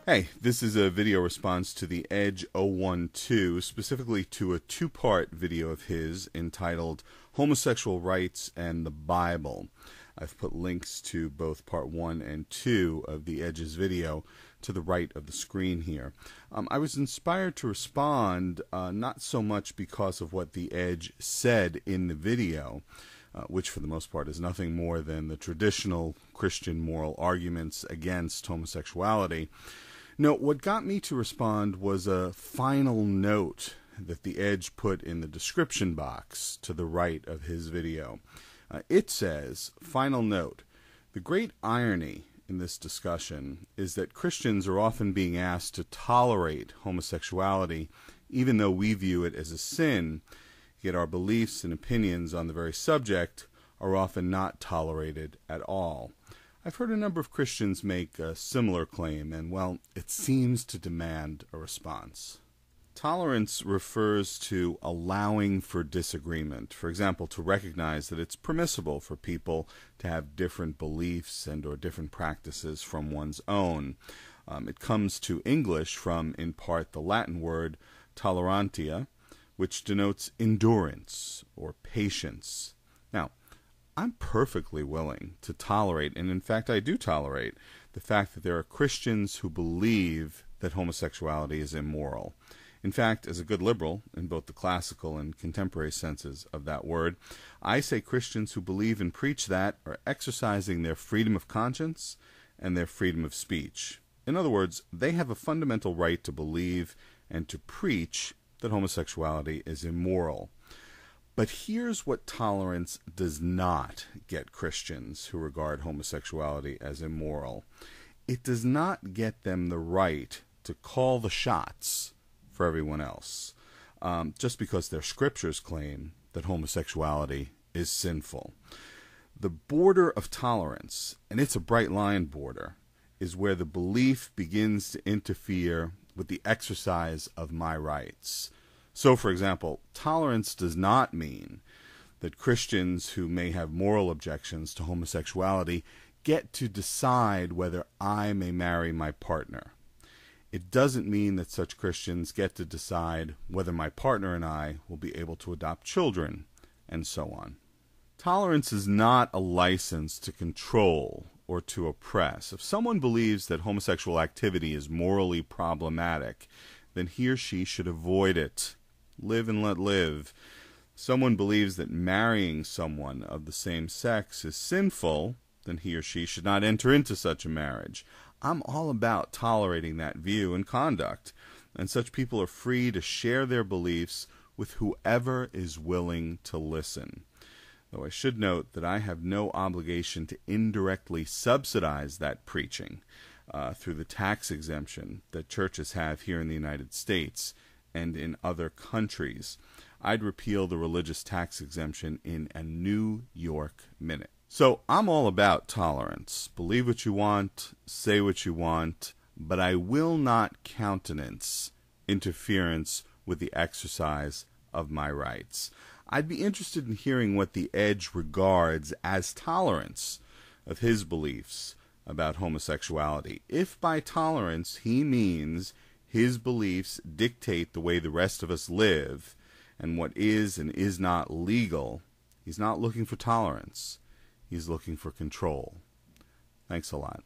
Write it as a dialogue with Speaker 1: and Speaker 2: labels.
Speaker 1: Hey, this is a video response to the Edge 012, specifically to a two-part video of his entitled Homosexual Rights and the Bible. I've put links to both part 1 and 2 of the Edge's video to the right of the screen here. I was inspired to respond not so much because of what the Edge said in the video, which for the most part is nothing more than the traditional Christian moral arguments against homosexuality. No, what got me to respond was a final note that the Edge put in the description box to the right of his video. It says, final note, the great irony in this discussion is that Christians are often being asked to tolerate homosexuality even though we view it as a sin, yet our beliefs and opinions on the very subject are often not tolerated at all. I've heard a number of Christians make a similar claim, and, well, it seems to demand a response. Tolerance refers to allowing for disagreement. For example, to recognize that it's permissible for people to have different beliefs and or different practices from one's own. It comes to English from, in part, the Latin word tolerantia, which denotes endurance or patience. Now, I'm perfectly willing to tolerate, and in fact I do tolerate, the fact that there are Christians who believe that homosexuality is immoral. In fact, as a good liberal, in both the classical and contemporary senses of that word, I say Christians who believe and preach that are exercising their freedom of conscience and their freedom of speech. In other words, they have a fundamental right to believe and to preach that homosexuality is immoral. But here's what tolerance does not get Christians who regard homosexuality as immoral. It does not get them the right to call the shots for everyone else, just because their scriptures claim that homosexuality is sinful. The border of tolerance, and it's a bright line border, is where the belief begins to interfere with the exercise of my rights. So, for example, tolerance does not mean that Christians who may have moral objections to homosexuality get to decide whether I may marry my partner. It doesn't mean that such Christians get to decide whether my partner and I will be able to adopt children, and so on. Tolerance is not a license to control or to oppress. If someone believes that homosexual activity is morally problematic, then he or she should avoid it. Live and let live. Someone believes that marrying someone of the same sex is sinful, then he or she should not enter into such a marriage. I'm all about tolerating that view and conduct, and such people are free to share their beliefs with whoever is willing to listen. Though I should note that I have no obligation to indirectly subsidize that preaching through the tax exemption that churches have here in the United States and in other countries. I'd repeal the religious tax exemption in a New York minute. So I'm all about tolerance. Believe what you want, say what you want, but I will not countenance interference with the exercise of my rights. I'd be interested in hearing what the Edge regards as tolerance of his beliefs about homosexuality. If by tolerance he means his beliefs dictate the way the rest of us live, and what is and is not legal, he's not looking for tolerance. He's looking for control. Thanks a lot.